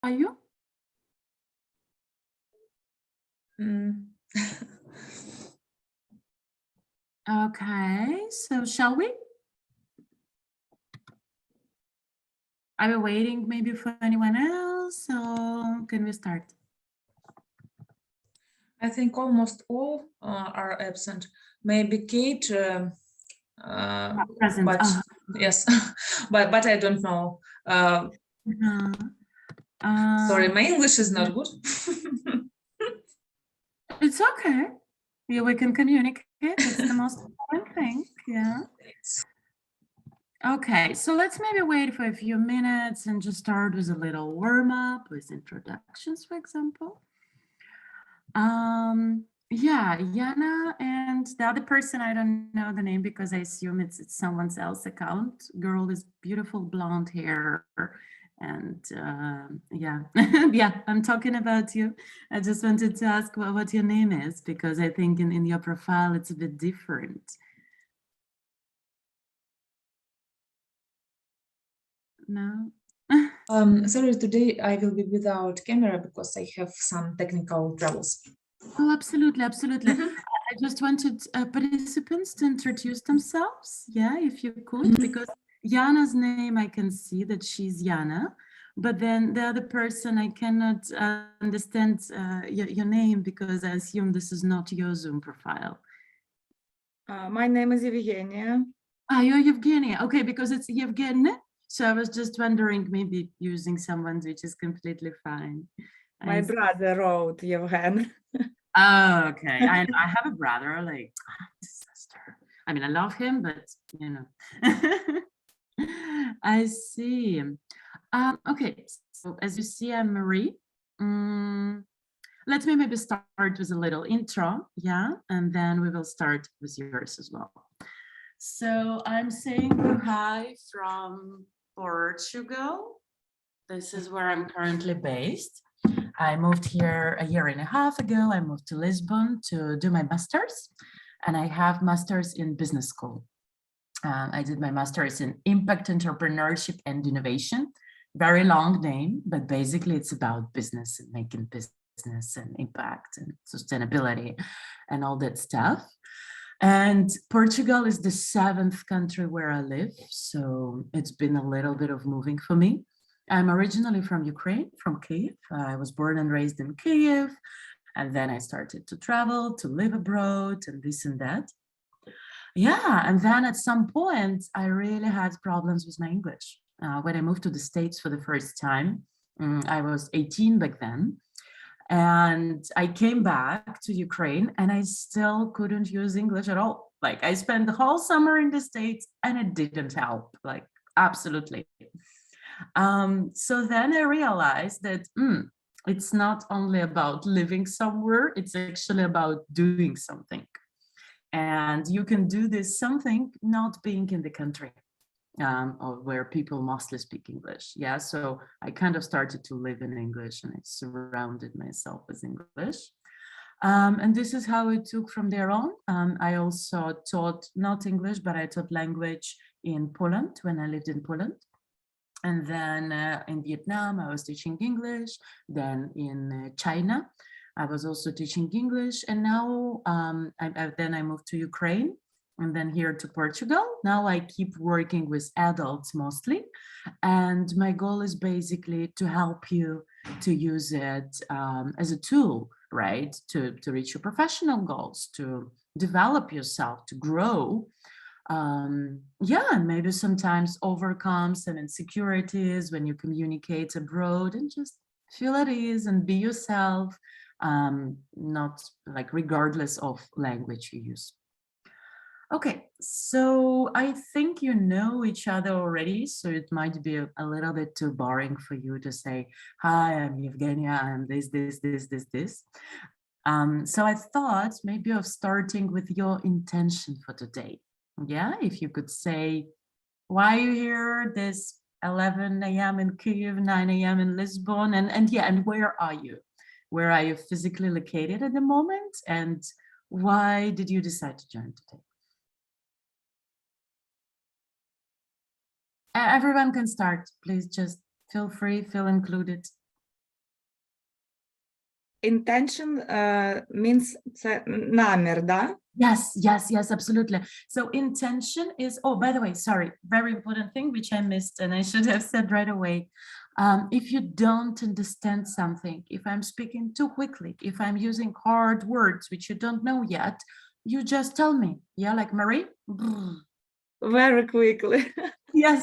are you? Mm. Okay, so shall we? Are we waiting maybe for anyone else, or can we start? I think almost all are absent. Maybe Kate, Present. but yes, but I don't know. Sorry, my English is not good. It's okay. Yeah, we can communicate. That's the most important thing. Yeah. Okay, so let's maybe wait for a few minutes and just start with a little warm up with introductions, for example. Yeah, Yana and the other person, I don't know the name because I assume it's someone else's account. Girl with beautiful blonde hair. And yeah, yeah, I'm talking about you. I just wanted to ask what your name is because I think in your profile it's a bit different. No? Sorry, today I will be without camera because I have some technical troubles. Oh, absolutely, absolutely. I just wanted participants to introduce themselves. Yeah, if you could, because Yana's name, I can see that she's Yana, but then the other person, I cannot understand your name because I assume this is not your Zoom profile. My name is Evgenia. You're Evgenia. Okay, because it's Yevgeny. So I was just wondering, maybe using someone, which is completely fine. My brother wrote Yevgen. Oh, okay. I have a brother, like sister. I mean, I love him, but you know. I see. Okay, so as you see, I'm Marie. Let me maybe start with a little intro, yeah, and then we will start with yours as well. So I'm saying hi from Portugal. This is where I'm currently based. I moved here a year and a half ago. I moved to Lisbon to do my master's, and I have master's in business school. I did my master's in impact entrepreneurship and innovation. Very long name, but basically it's about business and making business and impact and sustainability and all that stuff. And Portugal is the 7th country where I live, so it's been a little bit of moving for me. I'm originally from Ukraine, from Kyiv. I was born and raised in Kyiv, and then I started to travel, to live abroad, and this and that. Yeah, and then at some point, I really had problems with my English. When I moved to the States for the first time, I was 18 back then, and I came back to Ukraine and I still couldn't use English at all. Like I spent the whole summer in the States and it didn't help, like absolutely. So then I realized that it's not only about living somewhere, it's actually about doing something. And you can do this something not being in the country. Or where people mostly speak English. Yeah, so I kind of started to live in English and I surrounded myself with English. And this is how it took from there on. I also taught not English, but I taught language in Poland when I lived in Poland. And then in Vietnam, I was teaching English. Then in China, I was also teaching English. And now then I moved to Ukraine and then here to Portugal. Now I keep working with adults mostly. And my goal is basically to help you to use it as a tool, right? To reach your professional goals, to develop yourself, to grow. Yeah, and maybe sometimes overcome some insecurities when you communicate abroad and just feel at ease and be yourself, not like regardless of language you use. Okay, so I think you know each other already, so it might be a little bit too boring for you to say, hi, I'm Evgenia, I'm this. So I thought maybe of starting with your intention for today. Yeah, if you could say, why are you here this 11 a.m. in Kyiv, 9 a.m. in Lisbon, and yeah, and where are you? Where are you physically located at the moment? And why did you decide to join today? Everyone can start. Please just feel free, feel included. intention means це намір, да? Yes, absolutely. So intention is, oh, by the way, sorry, very important thing which I missed and I should have said right away. If you don't understand something, if I'm speaking too quickly, if I'm using hard words which you don't know yet, you just tell me, yeah, like Marie? Very quickly. Yes,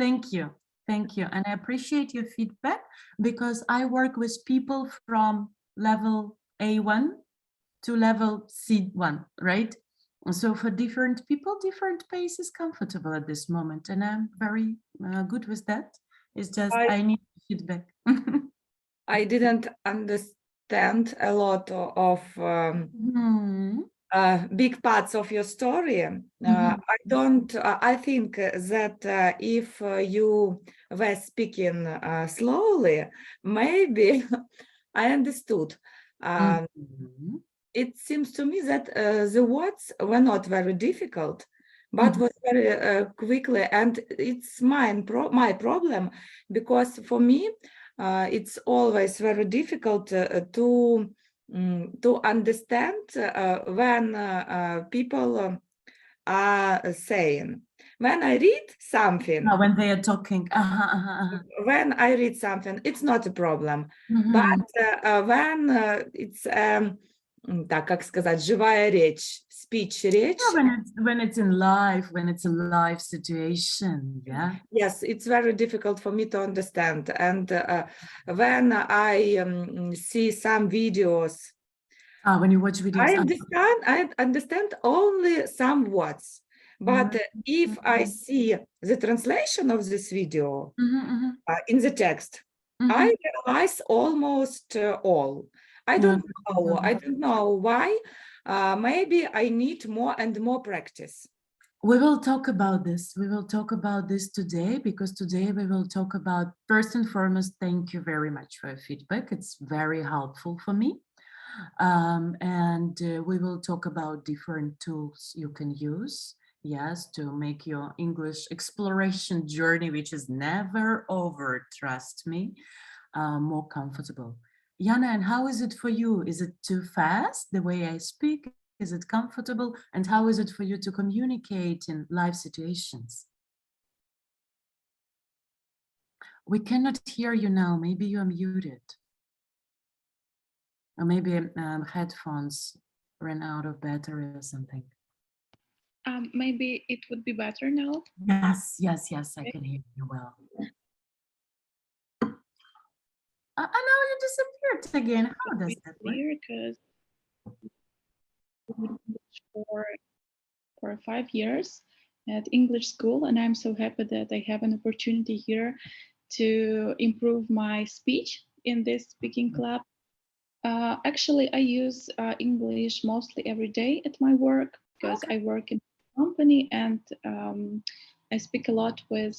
thank you. Thank you. And I appreciate your feedback because I work with people from level A1 to level C1, right? And so for different people, different pace is comfortable at this moment. And I'm very good with that. It's just I need feedback. I didn't understand a lot of Hmm. big parts of your story. I think that if you were speaking slowly, maybe I understood. Mhm. It seems to me that the words were not very difficult, but was very quickly, and it's my problem, because for me, it's always very difficult to understand when people are saying. When I read something, When they are talking. when I read something, it's not a problem. Mhm. But when it's, так, как сказать, живая речь, speech, речь, Yeah, when it's in live, when it's a live situation, yeah. yes, it's very difficult for me to understand. And when I see some videos, When you watch videos. I understand only some words. But if I see the translation of this video in the text, I realize almost all. I don't know why. Maybe I need more and more practice. We will talk about this. We will talk about this today because today we will talk about, first and foremost, thank you very much for your feedback. It's very helpful for me. And we will talk about different tools you can use, yes, to make your English exploration journey, which is never over, trust me, more comfortable. Jana, and how is it for you? Is it too fast, the way I speak? Is it comfortable? And how is it for you to communicate in live situations? We cannot hear you now. Maybe you are muted. Or maybe headphones ran out of battery or something. Maybe it would be better now. Yes, I can hear you well. I know you disappeared again. How does that work? Because for 5 years at English school, and I'm so happy that I have an opportunity here to improve my speech in this speaking club. Actually, I use English mostly every day at my work because I work in a company and I speak a lot with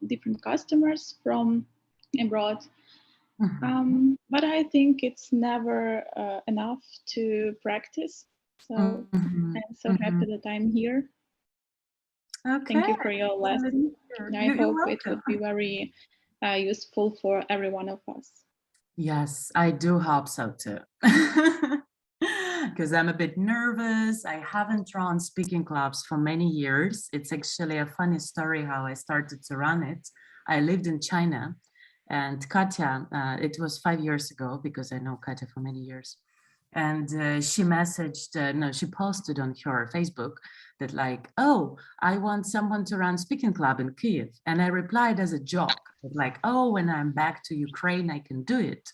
different customers from abroad. But I think it's never enough to practice. So I'm so happy that I'm here. Okay. Thank you for your lesson. I hope it would be very useful for every one of us. Yes, I do hope so too. Because I'm a bit nervous. I haven't run speaking clubs for many years. It's actually a funny story how I started to run it. I lived in China and Katya, it was 5 years ago because I know Katya for many years. And she messaged, no, she posted on her Facebook that like, oh, I want someone to run speaking club in Kyiv. And I replied as a joke, like, oh, when I'm back to Ukraine, I can do it.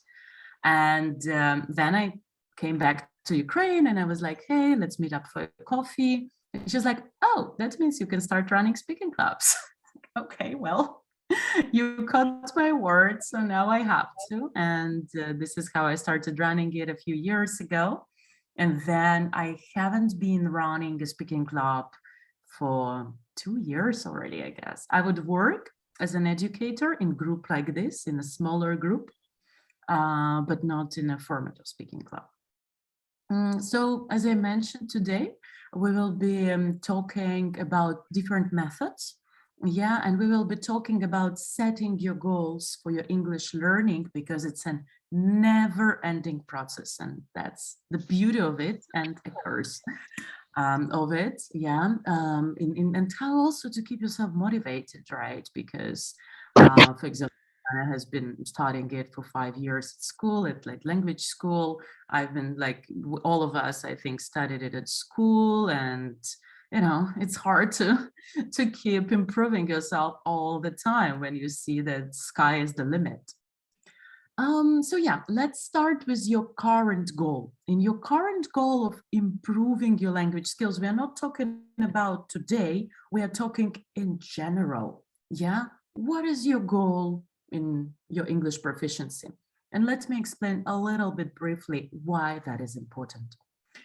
And then I came back to Ukraine and I was like, hey, let's meet up for coffee. And she's like, oh, that means you can start running speaking clubs. Okay, well, you caught my word, so now I have to. And this is how I started running it a few years ago. And then I haven't been running a speaking club for 2 years already, I guess. I would work as an educator in a group like this, in a smaller group, but not in a format of speaking club. So as I mentioned today, we will be talking about different methods Yeah, and we will be talking about setting your goals for your English learning because it's a never-ending process, and that's the beauty of it and a curse of it. Yeah, and how also to keep yourself motivated, right? Because, for example, Anna has been studying it for 5 years at school, at like language school. I've been like all of us, I think, studied it at school, and it's hard to keep improving yourself all the time when you see that sky is the limit. So yeah, let's start with your current goal. In your current goal of improving your language skills, we are not talking about today, we are talking in general. Yeah, what is your goal in your English proficiency? And let me explain a little bit briefly why that is important.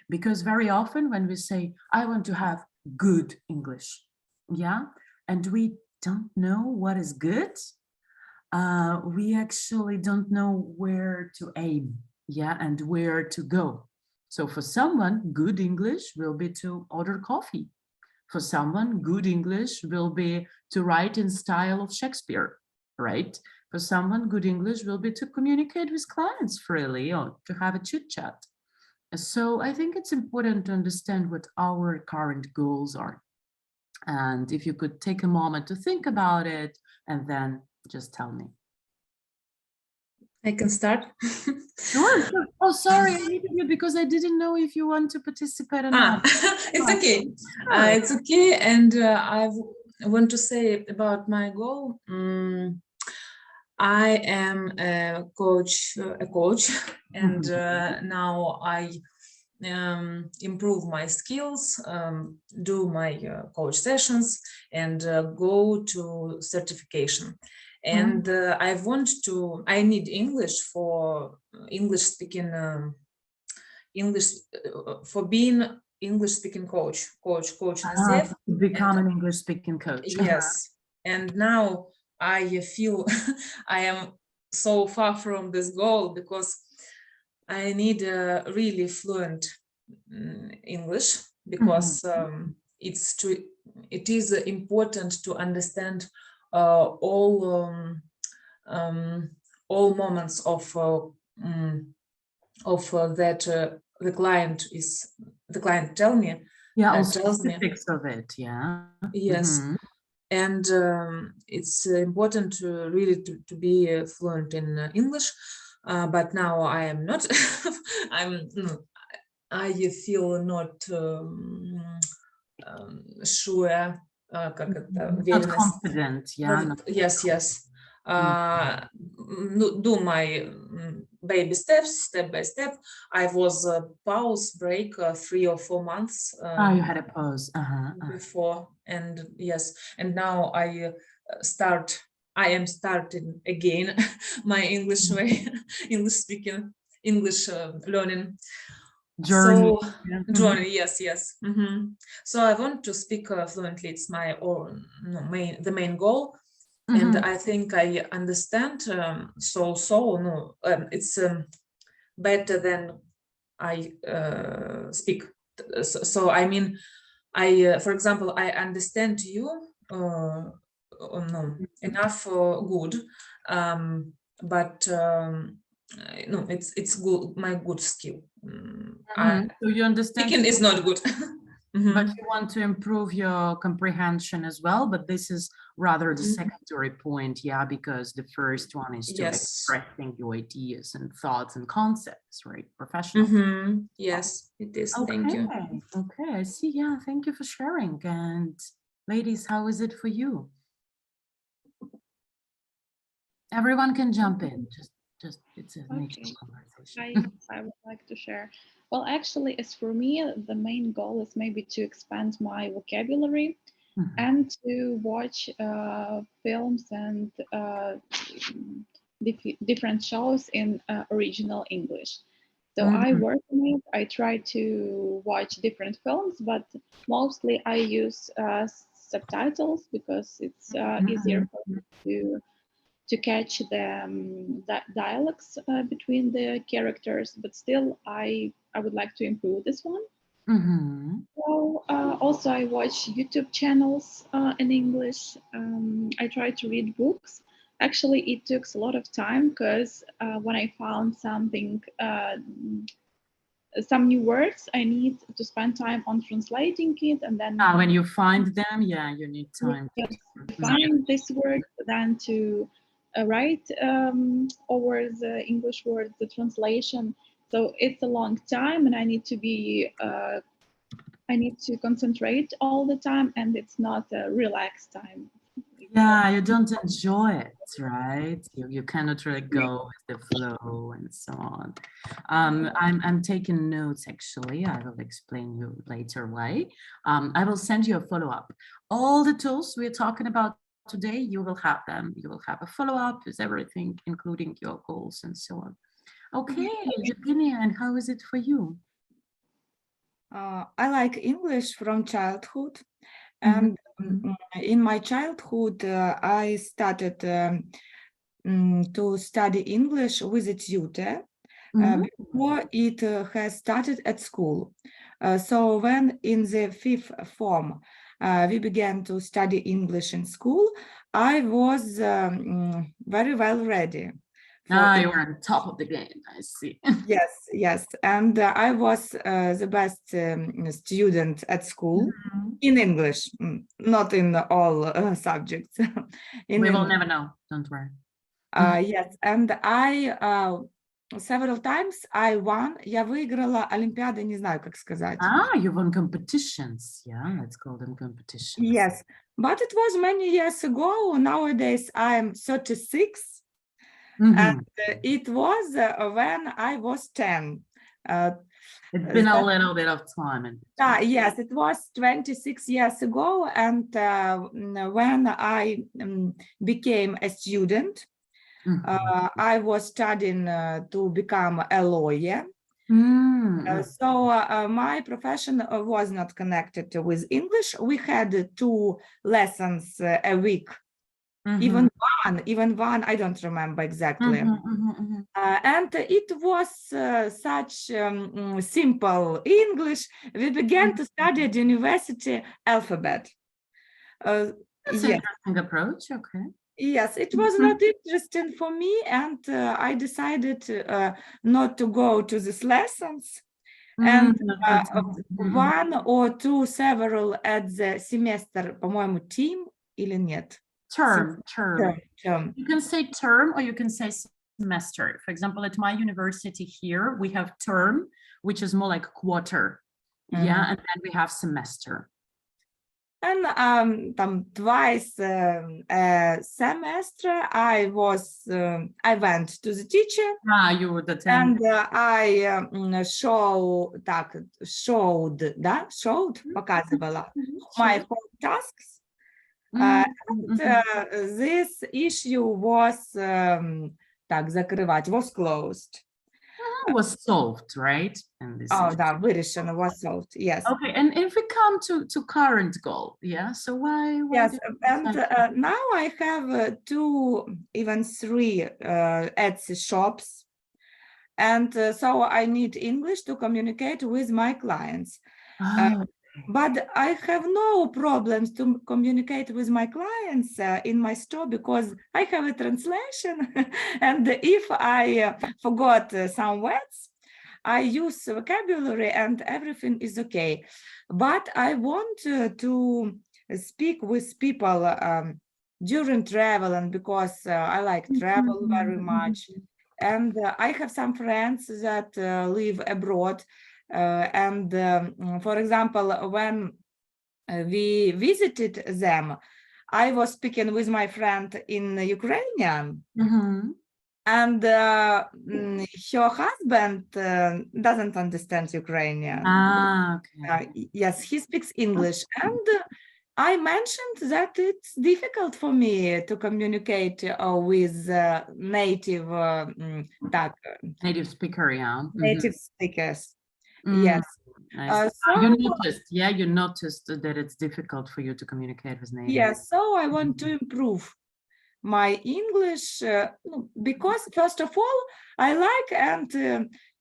Because very often when we say, I want to have good English, yeah, and we don't know what is good, we actually don't know where to aim, yeah, and where to go. So for someone, good English will be to order coffee. For someone, good English will be to write in style of Shakespeare, right? For someone, good English will be to communicate with clients freely or to have a chit chat. So I think it's important to understand what our current goals are. And if you could take a moment to think about it and then just tell me. I can start. Sure, sure. Oh, sorry, I needed you because I didn't know if you want to participate or not. It's okay. Sure. It's okay. And want to say about my goal. I am a coach, and now I improve my skills, do my coach sessions, and go to certification. And I need English for English speaking, for being English speaking coach in SF. To become an English speaking coach. Yes. And now I feel I am so far from this goal because I need a really fluent English because it is important to understand all moments of that the client tell me. Yeah, all tells me. specifics of it, yeah. Yes. And it's important to really to be fluent in English, but now I am not. I feel not sure. Not confident, yeah. Yes. Do my baby steps, step by step. I was pause break 3 or 4 months. You had a pause. Before, and yes, and now I am starting again my English way, English speaking, English learning Journey. Journey, yes. So I want to speak fluently. It's my the main goal. And I think I understand it's better than I speak. So I mean, for example, I understand you enough good, but no, it's good, my good skill. So you understand Speaking is not good. but you want to improve your comprehension as well, but this is rather the secondary point, yeah, because the first one is to expressing your ideas and thoughts and concepts, right? Professional. Yes, it is. Okay. Thank you. Okay, I see. Yeah, thank you for sharing. And ladies, how is it for you? Everyone can jump in. Just it's a natural conversation. I would like to share. Well, actually, as for me, the main goal is maybe to expand my vocabulary and to watch films and different shows in original English. So I work on it. I try to watch different films, but mostly I use subtitles because it's easier for me to catch the dialogues between the characters. But still, I would like to improve this one. Mhm. So also I watch YouTube channels in English. I try to read books. Actually, it took a lot of time because when I found something, some new words, I need to spend time on translating it, and then When you find them, yeah, you need time. yes, to- to find this word, then to write over the English word, the translation. So it's a long time, and I need to be I need to concentrate all the time, and it's not a relaxed time. Yeah, you don't enjoy it, right? You cannot really go with the flow and so on. I'm taking notes actually. I will explain you later why. I will send you a follow-up. All the tools we're talking about today, you will have them. You will have a follow-up with everything, including your goals and so on. Okay, Eugenia, and how is it for you? I like English from childhood, Mhm, and mhm. in my childhood, I started to study English with a tutor Mhm. before it has started at school. So when in the fifth form, we began to study English in school, I was very well ready for it. You were on top of the game, I see. Yes, yes. And I was the best student at school Mhm. in English, not in all subjects. In We will English. never know, don't worry. Yes, and I several times I won. Я выиграла Олимпиады, не знаю, как сказать. You won competitions. Yeah, let's call them competitions. Yes, but it was many years ago. Nowadays I'm 36, Mhm. and it was when I was 10. It's been a that- little bit of time. yes, it was 26 years ago, and when I became a student, Mhm. I was studying to become a lawyer. Mm. So my profession was not connected with English. We had 2 lessons a week, Mhm. even one, I don't remember exactly. Mhm, mhm, mhm. And it was such simple English. We began to study at university alphabet. That's an Yes, interesting approach. Okay. yes, it was not interesting for me, and I decided not to go to these lessons. And one or two several at the semester, по-моему, team или нет? Term. Term. You can say term or you can say semester. For example, at my university here, we have term, which is more like quarter. Yeah, and then we have semester. And там twice a semester, I went to the teacher, You would attend. and I showed, показывала my home tasks. This issue was was closed. Was solved, right? And this Да, вирішено, was solved, yes. Okay, and if we come to current goal, yeah, so why Yes, did you and decide now I have 2, even 3 Etsy shops. And so I need English to communicate with my clients. Oh, But I have no problems to communicate with my clients in my store because I have a translation. And if I forgot some words, I use vocabulary and everything is okay. But I want to speak with people during travel, and because I like travel very much. And I have some friends that live abroad. And for example, when we visited them, I was speaking with my friend in Ukrainian, and her husband doesn't understand Ukrainian. okay. Yes, he speaks English, and I mentioned that it's difficult for me to communicate with native Native speaker, yeah. native speakers. Yes. Nice. So You noticed that it's difficult for you to communicate with native. yes, so I want to improve my English because first of all, I like, and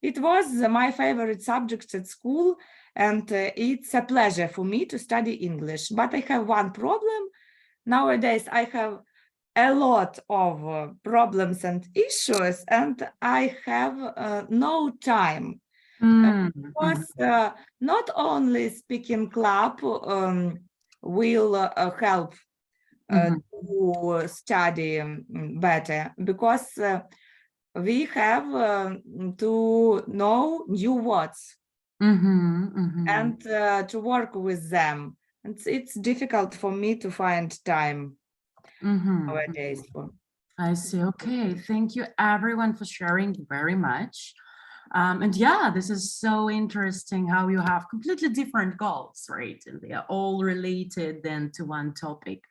it was my favorite subject at school, and it's a pleasure for me to study English. But I have one problem. Nowadays, I have a lot of problems and issues, and I have no time. Mm, Because not only speaking club will help mhm, to study better, because we have to know new words mhm, mhm, and to work with them. It's difficult for me to find time mhm. nowadays. For I see. Okay. Thank you everyone for sharing very much. And yeah, this is so interesting how you have completely different goals, right? And they are all related then to one topic.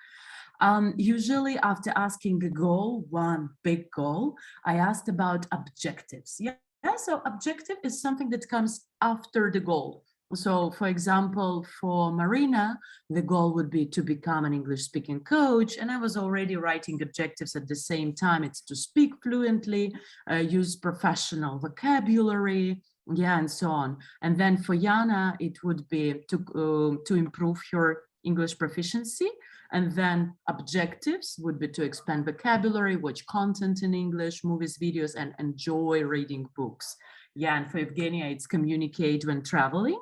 Usually after asking a goal, one big goal, I asked about objectives. Yeah, so objective is something that comes after the goal. So for example, for Marina, the goal would be to become an English speaking coach. And I was already writing objectives at the same time. It's to speak fluently, use professional vocabulary, yeah, and so on. And then for Yana, it would be to improve your English proficiency. And then objectives would be to expand vocabulary, watch content in English, movies, videos, and enjoy reading books. Yeah, and for Evgenia, it's communicate when traveling.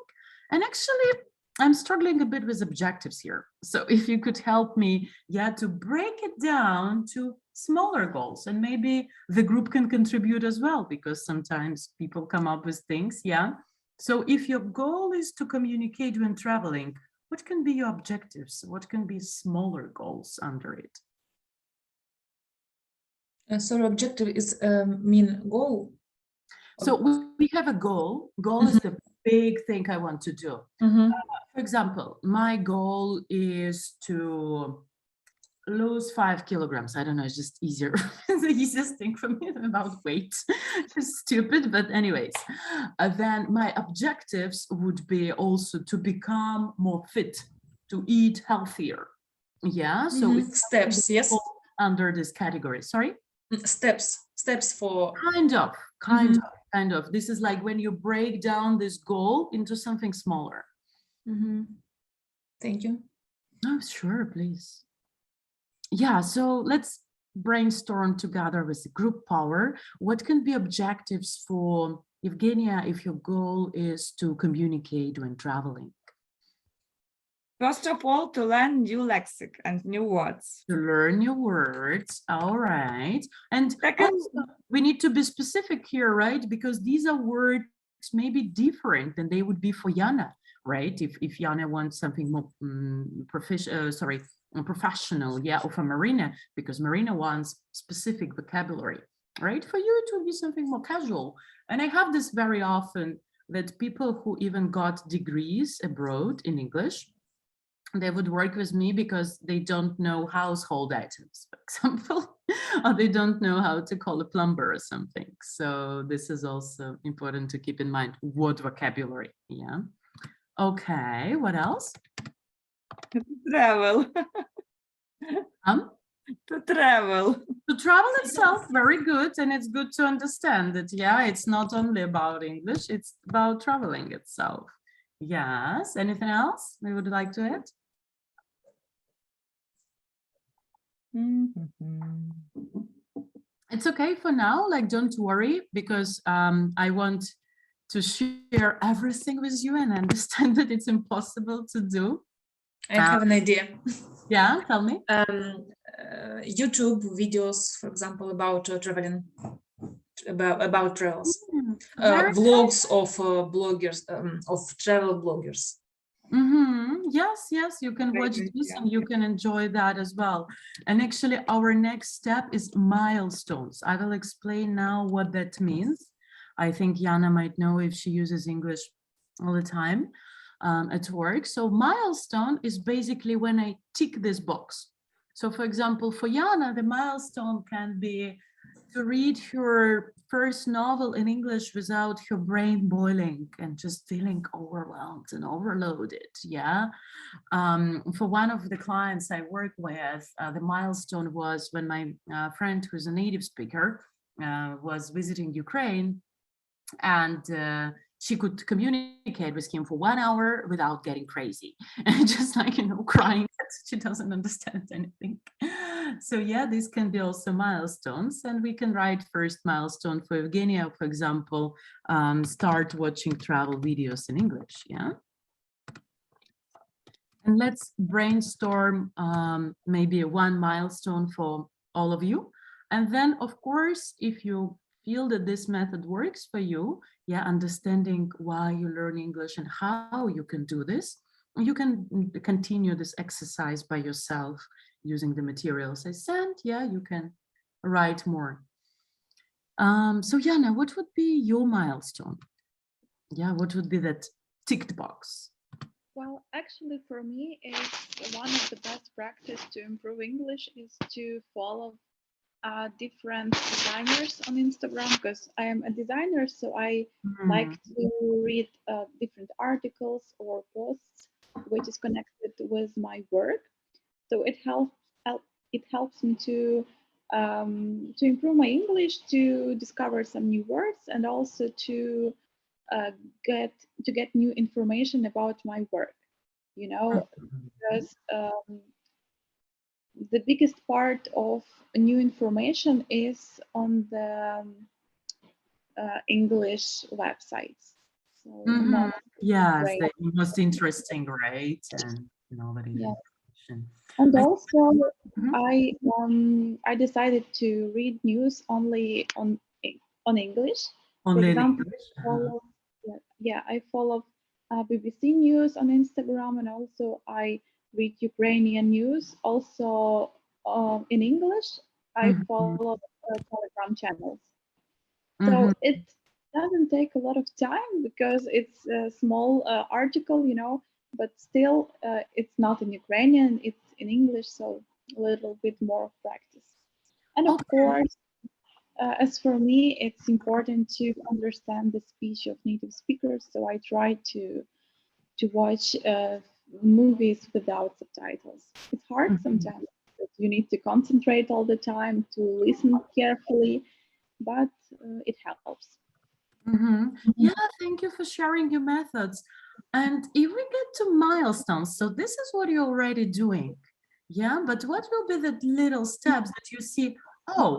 And actually, I'm struggling a bit with objectives here. So if you could help me, yeah, to break it down to smaller goals, and maybe the group can contribute as well, because sometimes people come up with things, yeah. So if your goal is to communicate when traveling, what can be your objectives? What can be smaller goals under it? So objective is mean goal. So we have a goal. Goal is the big thing I want to do. For example, my goal is to lose 5 kilograms. I don't know, it's just easier. It's the easiest thing for me about weight. Just stupid, but anyways. Then my objectives would be also to become more fit, to eat healthier. Yeah, so it's Steps, yes. under this category. Sorry? Steps for Kind of. This is like when you break down this goal into something smaller. Thank you. Oh, sure, please. Yeah, so let's brainstorm together with the group power. What can be objectives for Evgenia if your goal is to communicate when traveling? First of all, to learn new lexic and new words. To learn new words, all right. And Second, also, we need to be specific here, right? Because these are words maybe different than they would be for Yana, right? If Yana wants something more professional, yeah, or for Marina, because Marina wants specific vocabulary, right? For you, it would be something more casual. And I have this very often that people who even got degrees abroad in English, they would work with me because they don't know household items, for example, or they don't know how to call a plumber or something. So this is also important to keep in mind. What vocabulary, yeah. Okay, what else? to travel. To travel. To travel itself, very good. And it's good to understand that, yeah, it's not only about English, it's about traveling itself. Yes, anything else we would like to add? It's okay for now, like don't worry, because I want to share everything with you and understand that it's impossible to do. I have an idea. Yeah, tell me. YouTube videos, for example, about traveling, about travels. Vlogs of bloggers, of travel bloggers. Yes, yes, you can watch this and you can enjoy that as well. And actually our next step is milestones. I will explain now what that means. I think Yana might know if she uses English all the time at work. So milestone is basically when I tick this box. So for example, for Yana, the milestone can be to read her first novel in English without her brain boiling and just feeling overwhelmed and overloaded, yeah. For one of the clients I work with, the milestone was when my friend who's a native speaker was visiting Ukraine, and she could communicate with him for 1 hour without getting crazy and just like, crying that she doesn't understand anything. So yeah, this can be also milestones, and we can write first milestone for Evgenia, for example, start watching travel videos in English. Yeah. And let's brainstorm maybe one milestone for all of you. And then, of course, if you feel that this method works for you, yeah, understanding why you learn English and how you can do this, you can continue this exercise by yourself using the materials I sent. Yeah, you can write more. So Jana, what would be your milestone? Yeah, what would be that ticked box? Well, actually, for me, it's one of the best practice to improve English is to follow different designers on Instagram, because I am a designer, so I like to read different articles or posts which is connected with my work. So it helps me to improve my English, to discover some new words, and also to get new information about my work. Because the biggest part of new information is on the English websites. So not Yes, great. the most interesting, right? And that Yeah. information. And I- also, Mhm. I decided to read news only on English. Only For in example, English? I follow BBC News on Instagram, and also I read Ukrainian news. Also in English, I Mhm. follow Telegram channels. Mhm. So it doesn't take a lot of time because it's a small article, but still it's not in Ukrainian, it's in English, so a little bit more practice. And of Okay. course, as for me, it's important to understand the speech of native speakers, so I try to watch movies without subtitles. It's hard Mhm. sometimes, but you need to concentrate all the time to listen carefully, but it helps. Yeah, thank you for sharing your methods. And if we get to milestones, so this is what you're already doing. Yeah, but what will be the little steps that you see? Oh,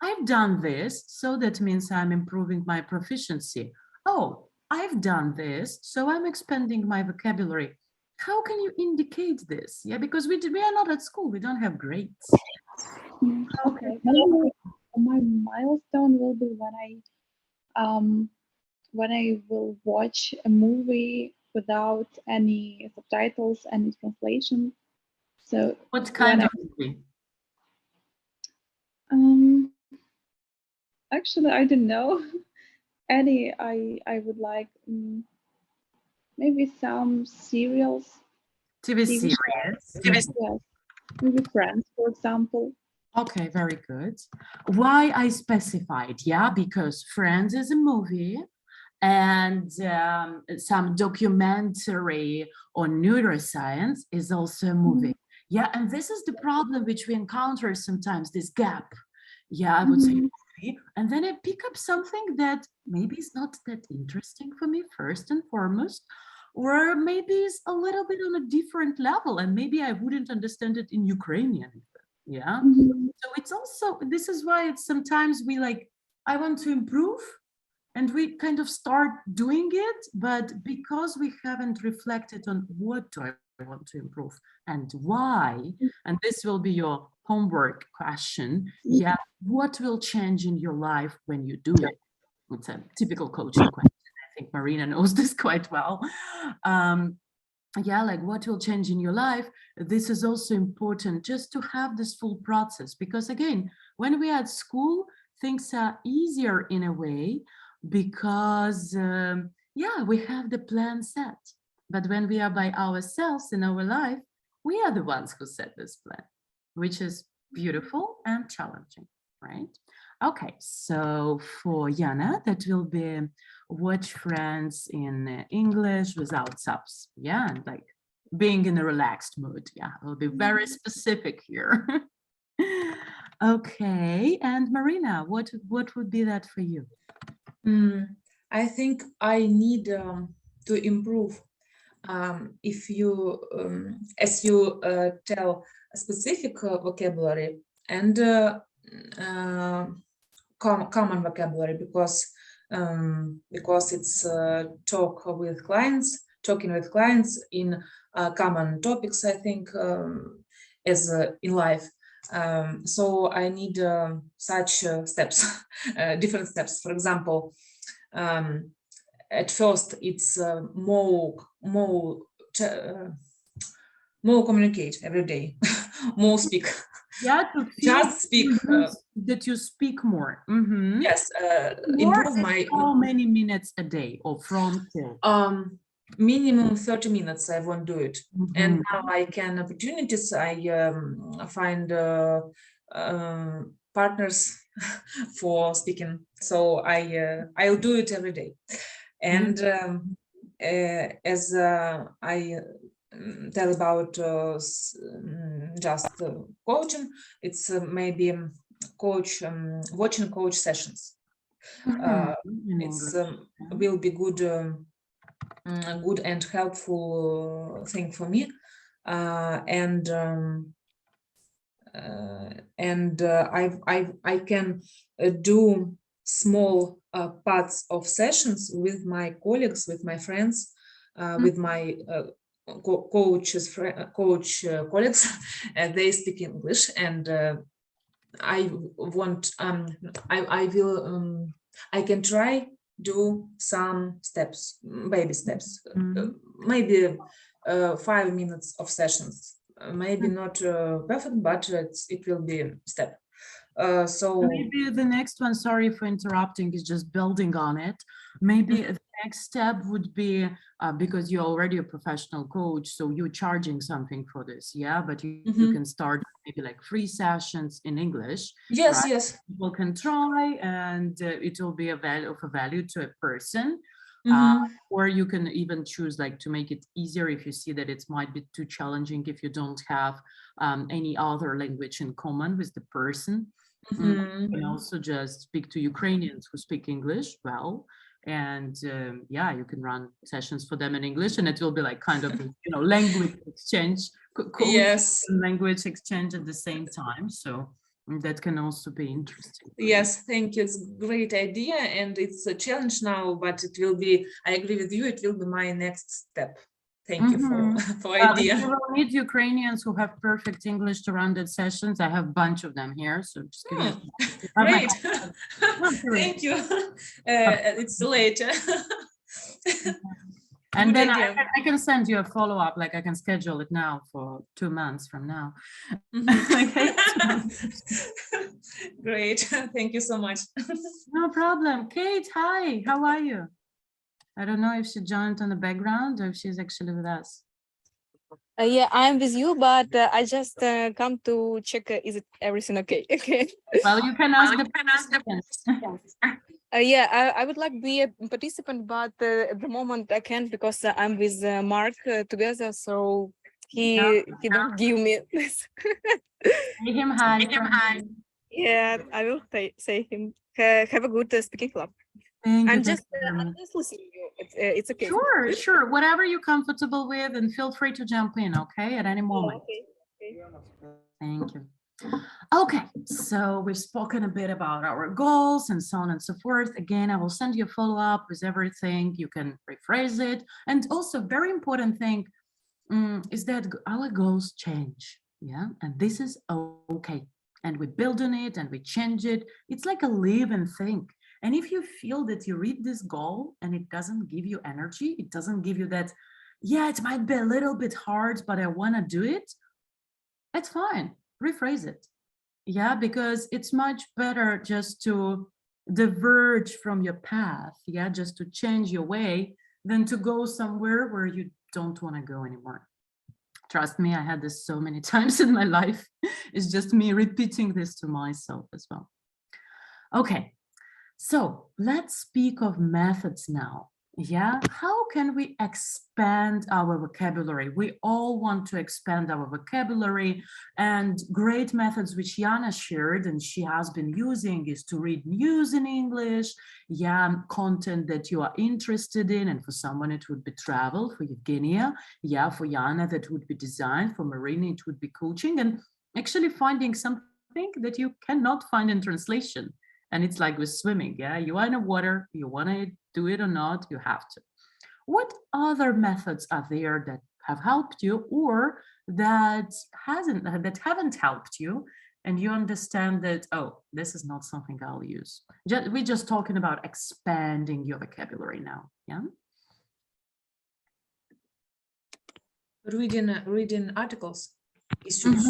I've done this, so that means I'm improving my proficiency. Oh, I've done this, so I'm expanding my vocabulary. How can you indicate this? Yeah, because we are not at school, we don't have grades. Okay, maybe my milestone will be when I will watch a movie without any subtitles and translation. So What kind when of movie? actually I don't know any. I would like maybe some serials, TV TV series? shows. Yes, maybe Friends, for example. Okay, very good. Why I specified, yeah, because Friends is a movie, and some documentary on neuroscience is also a movie. Yeah, and this is the problem which we encounter sometimes, this gap. Yeah, I would say movie, and then I pick up something that maybe is not that interesting for me first and foremost, or maybe is a little bit on a different level, and maybe I wouldn't understand it in Ukrainian. Yeah. So it's also, this is why it's sometimes we like, I want to improve, and we kind of start doing it, but because we haven't reflected on what do I want to improve and why, and this will be your homework question. Yeah, what will change in your life when you do it? It's a typical coaching question. I think Marina knows this quite well. Yeah, like what will change in your life? This is also important just to have this full process, because again, when we are at school, things are easier in a way because yeah, we have the plan set. But when we are by ourselves in our life, we are the ones who set this plan, which is beautiful and challenging, right? Okay, so for Jana, that will be watch Friends in English without subs. Yeah, and like being in a relaxed mood. Yeah, I'll be very specific here. Okay, and Marina, what would be that for you? I think I need to improve. If you, as you tell a specific vocabulary and common vocabulary, because it's talking with clients in common topics, I think, as in life. So I need such steps, different steps. For example, at first it's more communicate every day, more speak. Yeah, to feel Just speak. that you speak more. Mhm. Yes, More improve is my how many minutes a day or from till? minimum 30 minutes. I won't do it, and Mhm. now I can opportunities. I find partners for speaking, so I'll do it every day. And as I tell about just coaching, it's maybe watching coach sessions. Mhm. In It's English. will be good, good and helpful thing for me, and I can do small parts of sessions with my colleagues, with my friends, with my coach colleagues. They speak English, and I want I will I can try do some steps, baby steps, Mhm. maybe 5 minutes of sessions, maybe not perfect, but it will be a step. So Maybe the next one, sorry for interrupting, is just building on it. Maybe the next step would be, because you're already a professional coach, so you're charging something for this, yeah? But you Mhm. can start maybe like free sessions in English. yes, right? yes. People can try, and it will be of value to a person. Mhm. Or you can even choose like to make it easier if you see that it might be too challenging if you don't have any other language in common with the person. You Mhm. can also just speak to Ukrainians who speak English well, and yeah, you can run sessions for them in English, and it will be like kind of language exchange, Yes, language exchange at the same time. So that can also be interesting. for you. yes, thank you. It's a great idea, and it's a challenge now, but it will be, I agree with you, it will be my next step. Thank you for Mhm. for If idea. you will need Ukrainians who have perfect English to run the sessions, I have a bunch of them here. So just give me a Great. No, seriously. Thank you. It's later. And Good then idea. I can send you a follow-up, like I can schedule it now for 2 months from now. Okay. Great. Thank you so much. No problem. Kate, hi, how are you? I don't know if she joined on the background or if she's actually with us. Yeah, I'm with you, but I just come to check is it everything okay? Okay. Well, you can ask the participants. Yeah, I would like to be a participant, but at the moment I can't because I'm with Mark together, so he don't give me this. Say him hi. Yeah, I will say him. Have a good speaking club. Thank you. I'm thank just you very much. listening you. It's okay. Sure, sure. Whatever you're comfortable with, and feel free to jump in, okay, at any moment. Okay. Thank you. Okay, so we've spoken a bit about our goals and so on and so forth. Again, I will send you a follow-up with everything. You can rephrase it. And also, very important thing is that our goals change. Yeah, and this is okay. And we build on it and we change it. It's like a live and think. And if you feel that you read this goal and it doesn't give you energy, it doesn't give you that, yeah, it might be a little bit hard, but I want to do it, it's fine. Rephrase it. Yeah, because it's much better just to diverge from your path. Yeah, just to change your way than to go somewhere where you don't want to go anymore. Trust me, I had this so many times in my life. It's just me repeating this to myself as well. Okay, so let's speak of methods now. Yeah, how can we expand our vocabulary? We all want to expand our vocabulary, and great methods which Jana shared and she has been using is to read news in English, yeah, content that you are interested in, and for someone it would be travel, for Evgenia, yeah, for Jana that would be design, for Marina it would be coaching, and actually finding something that you cannot find in translation. And it's like with swimming, yeah, you are in the water, you want to do it or not, you have to. What other methods are there that have helped you or that haven't helped you, and you understand that, oh, this is not something I'll use? We're just talking about expanding your vocabulary now, yeah? Reading articles, issues,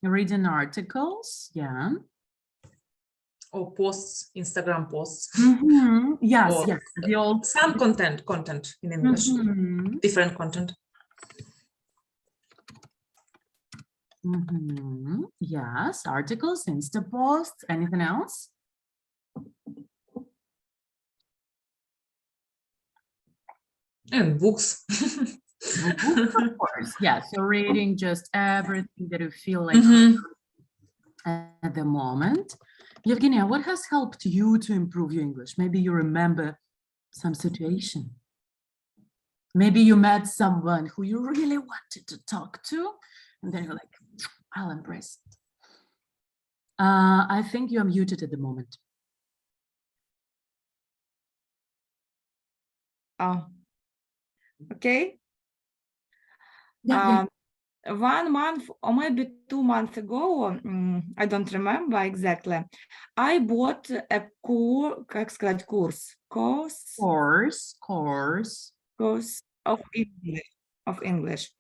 Reading articles, yeah. or posts, Instagram posts. Yes, Or yes, the old. Some content in English, different content. Yes, articles, Insta posts, anything else? And books. Of course, yeah. So reading just everything that you feel like at the moment. Evgenia, what has helped you to improve your English? Maybe you remember some situation. Maybe you met someone who you really wanted to talk to, and then you're like, I'll embrace it. I think you're muted at the moment. Oh, okay. Yeah, 1 month or maybe 2 months ago, I don't remember exactly, I bought a course of English.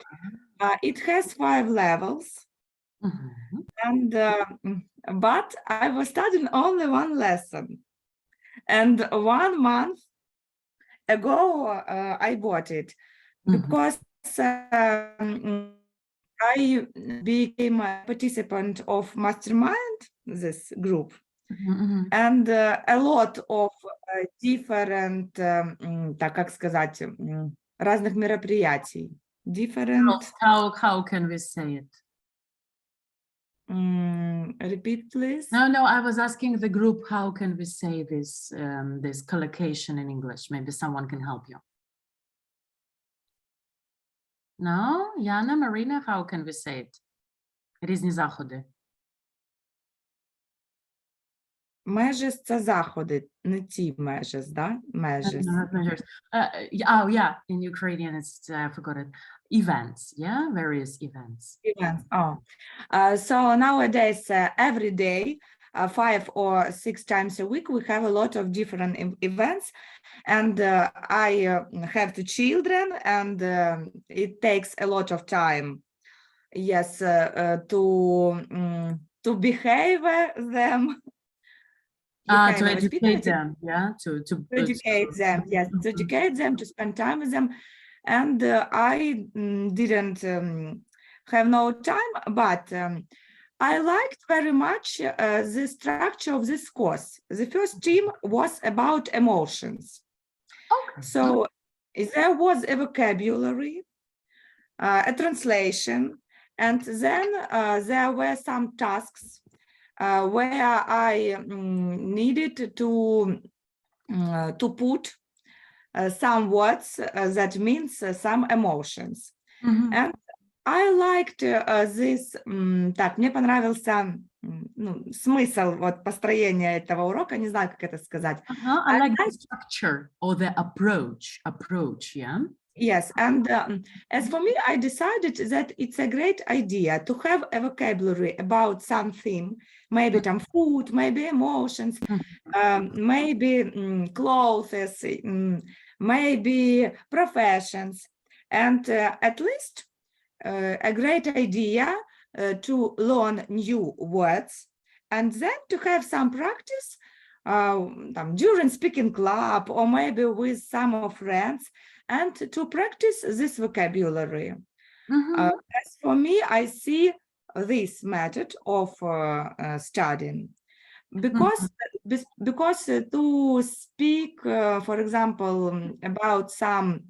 It has 5 levels, and but I was studying only 1 lesson, and 1 month ago I bought it because I became a participant of Mastermind, this group, and a lot of different, так как сказать, разных мероприятий, different. How can we say it? Repeat, please. No, I was asking the group, how can we say this, this collocation in English? Maybe someone can help you. No, Jana, Marina, how can we say it? Різні заходи. Measures – це заходи, не ті measures, да? Measures. Oh, yeah, in Ukrainian, it's, I forgot it. Events, yeah, various events. Events. So nowadays, every day, 5 or 6 times a week, we have a lot of different events, and I have 2 children, and it takes a lot of time, yes, to behave them. To educate them, yeah, to educate them, yes, to educate them, to spend time with them. And I didn't have no time, but I liked very much the structure of this course. The first team was about emotions. Okay. So there was a vocabulary, a translation, and then there were some tasks where I needed to put some words that means some emotions. And I liked this, так, мне понравился смысл вот построения этого урока, не знаю, как это сказать. I like the structure or the approach, yeah? Yes, and as for me, I decided that it's a great idea to have a vocabulary about some theme, maybe some food, maybe emotions, maybe clothes, maybe professions, and at least a great idea to learn new words, and then to have some practice during speaking club or maybe with some friends, and to practice this vocabulary. As for me, I see this method of studying. because to speak, for example, about some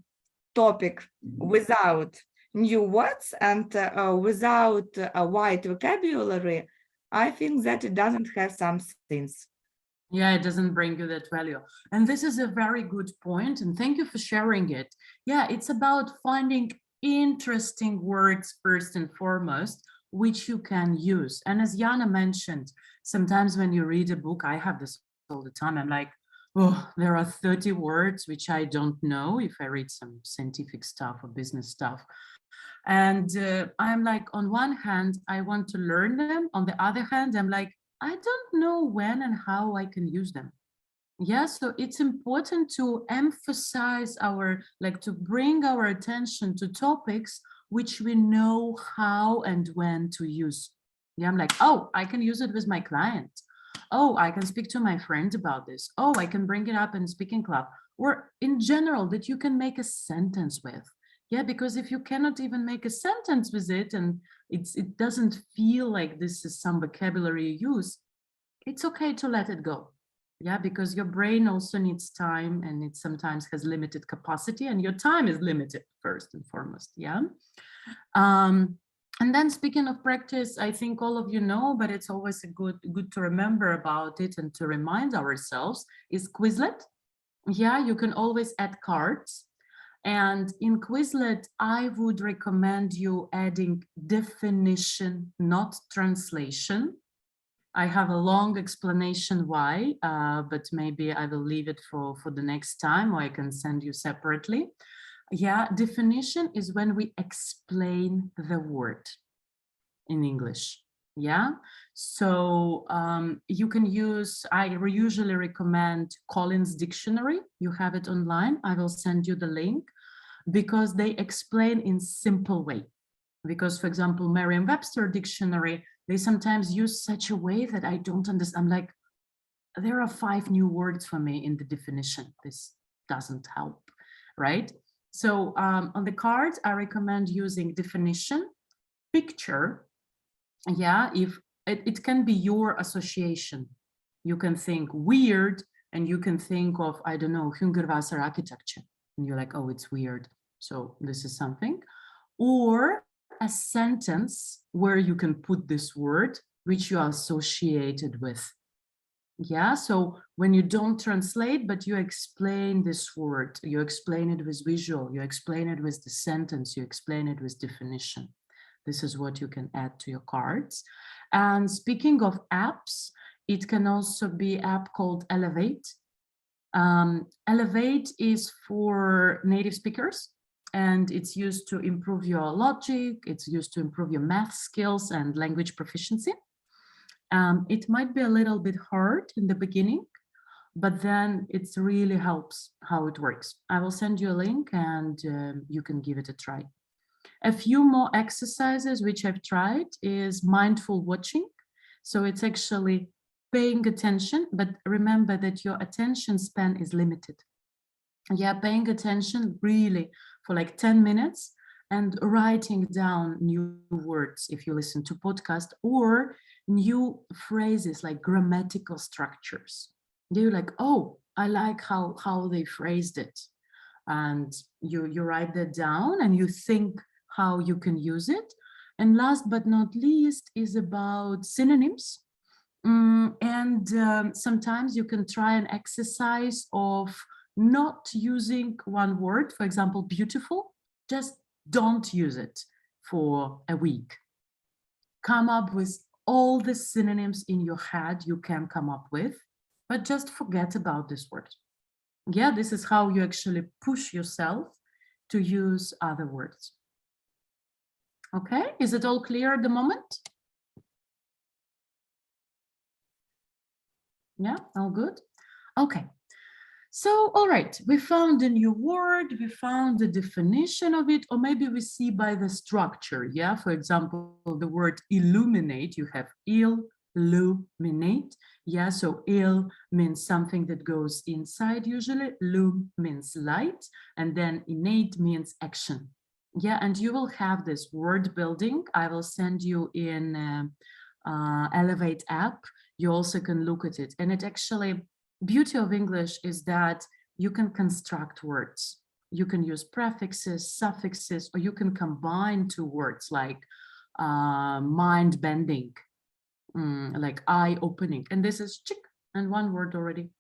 topic without new words and without a wide vocabulary, I think that it doesn't have some sense. Yeah, it doesn't bring you that value. And this is a very good point, and thank you for sharing it. Yeah, it's about finding interesting words first and foremost, which you can use. And as Jana mentioned, sometimes when you read a book, I have this all the time, I'm like, oh, there are 30 words which I don't know if I read some scientific stuff or business stuff. And I'm like, on one hand, I want to learn them. On the other hand, I'm like, I don't know when and how I can use them. Yeah, so it's important to emphasize to bring our attention to topics which we know how and when to use. Yeah, I'm like, oh, I can use it with my client. Oh, I can speak to my friend about this. Oh, I can bring it up in speaking club. Or in general, that you can make a sentence with. Yeah, because if you cannot even make a sentence with it and it doesn't feel like this is some vocabulary you use, it's okay to let it go. Yeah, because your brain also needs time and it sometimes has limited capacity and your time is limited first and foremost. Yeah. And then speaking of practice, I think all of you know, but it's always good to remember about it and to remind ourselves is Quizlet. Yeah, you can always add cards. And in Quizlet, I would recommend you adding definition, not translation. I have a long explanation why, but maybe I will leave it for the next time, or I can send you separately. Yeah, definition is when we explain the word in English. Yeah, so you can use, I usually recommend Collins Dictionary. You have it online. I will send you the link because they explain in simple way. Because, for example, Merriam-Webster Dictionary, they sometimes use such a way that I don't understand. I'm like, there are 5 new words for me in the definition. This doesn't help, right? So on the cards, I recommend using definition, picture. Yeah, if it can be your association. You can think weird and you can think of, I don't know, Hundertwasser architecture. And you're like, oh, it's weird. So this is something. Or a sentence where you can put this word which you are associated with. Yeah, so when you don't translate, but you explain this word, you explain it with visual, you explain it with the sentence, you explain it with definition. This is what you can add to your cards. And speaking of apps, it can also be an app called Elevate. Elevate is for native speakers, and it's used to improve your logic, it's used to improve your math skills and language proficiency. It might be a little bit hard in the beginning, but then it really helps how it works. I will send you a link and you can give it a try. A few more exercises which I've tried is mindful watching. So it's actually paying attention, but remember that your attention span is limited. Yeah, paying attention really for like 10 minutes and writing down new words if you listen to podcast, or new phrases like grammatical structures. You're like, oh, I like how they phrased it. And you write that down and you think how you can use it. And last but not least is about synonyms. Sometimes you can try an exercise of not using one word, for example, beautiful, just don't use it for a week. Come up with all the synonyms in your head you can come up with, but just forget about this word. Yeah, this is how you actually push yourself to use other words. Okay, is it all clear at the moment? Yeah, all good? Okay. So, all right, we found a new word, we found the definition of it, or maybe we see by the structure. Yeah, for example, the word illuminate, you have illuminate. Yeah, so il means something that goes inside usually, lum means light, and then innate means action. Yeah, and you will have this word building. I will send you in Elevate app. you also can look at it. And it actually, beauty of English is that you can construct words. You can use prefixes, suffixes, or you can combine two words like mind-bending, like eye-opening. And this is chick, and one word already,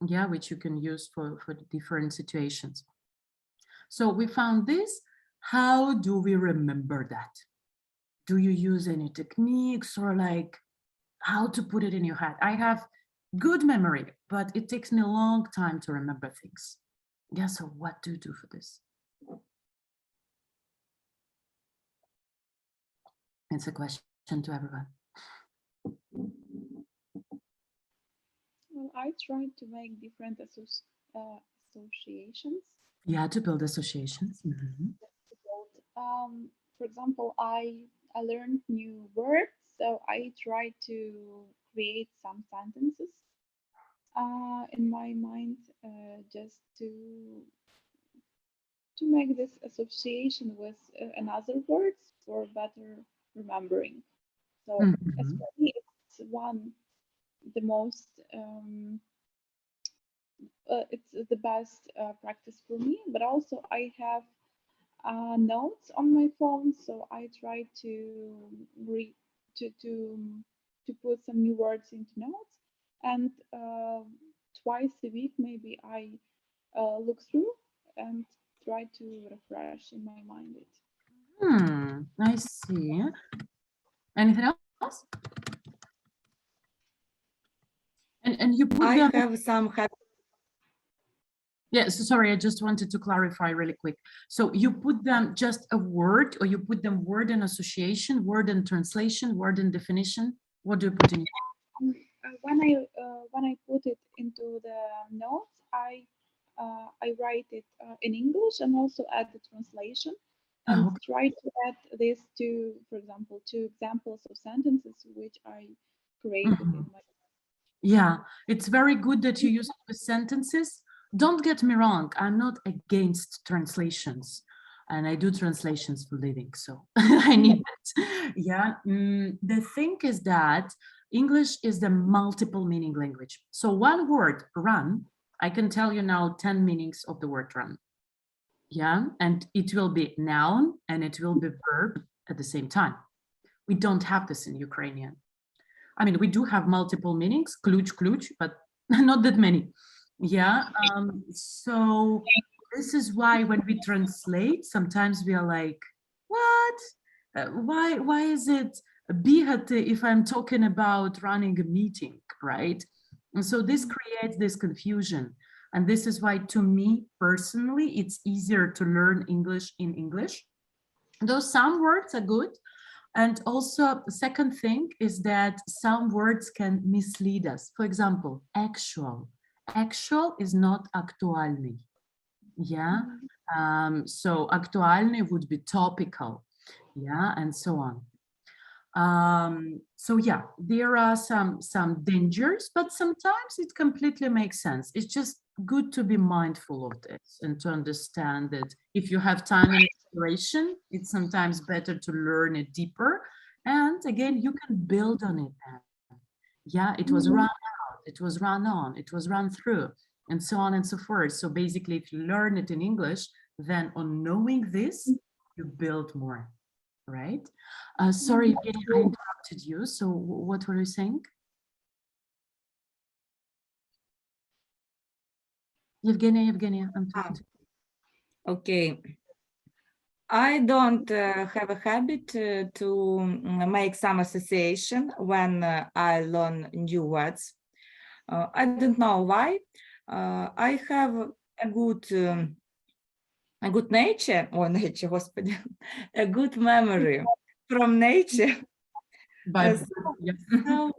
yeah, which you can use for the different situations. So we found this. How do we remember that? Do you use any techniques or like how to put it in your head? I have good memory, but it takes me a long time to remember things. Yeah, so what do you do for this? It's a question to everyone. Well, I tried to make different associations. Yeah, to build associations. For example, I learned new words, so I tried to create some sentences in my mind just to make this association with another words for better remembering. So as for me, it's the most it's the best practice for me, but also I have notes on my phone, so I try to read to put some new words into notes, and twice a week maybe I look through and try to refresh in my mind it. I see. Anything else? And you put I them. have some Yeah, so sorry, I just wanted to clarify really quick. So you put them just a word, or you put them word and association, word and translation, word and definition? What do you put in? When I put it into the notes, I write it in English and also add the translation, and Oh, try to add this to, for example, 2 examples of sentences which I created in my. yeah, it's very good that you use it with sentences. Don't get me wrong, I'm not against translations, and I do translations for living, so I need that. Yeah, the thing is that English is the multiple meaning language. So one word, run, I can tell you now 10 meanings of the word run. Yeah, and it will be noun and it will be verb at the same time. We don't have this in Ukrainian. I mean, we do have multiple meanings, kluch, but not that many. Yeah, so this is why when we translate, sometimes we are like, what? Why is it bihate if I'm talking about running a meeting, right? And so this creates this confusion. And this is why, to me personally, it's easier to learn English in English. Though some words are good, and also the second thing is that some words can mislead us. For example, actual. Actual is not актуальный. Yeah. So актуальный would be topical. Yeah, and so on. So yeah, there are some dangers, but sometimes it completely makes sense. It's just good to be mindful of this and to understand that if you have time and inspiration, it's sometimes better to learn it deeper. And again, you can build on it then. Yeah, it was run out, it was run on, it was run through, and so on and so forth. So basically, if you learn it in English, then on knowing this, you build more. Right? Sorry, Evgenia, I interrupted you. So what were you saying? Evgenia, I'm talking to you. Okay. I don't have a habit to make some association when I learn new words. I don't know why. I have a good nature, or nature, господи, a good memory from nature. By So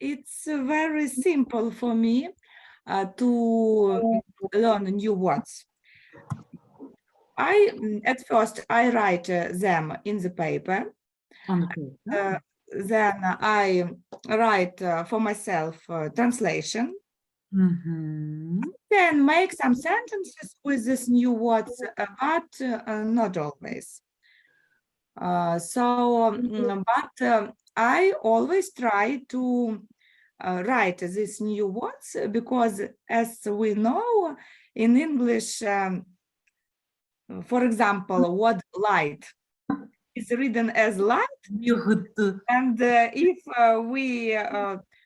it's very simple for me to learn new words. At first I write them in the paper. on the paper. Then I write for myself translation. Then make some sentences with these new words, but not always. But I always try to write these new words because, as we know, in English, for example, word light is written as light, and if we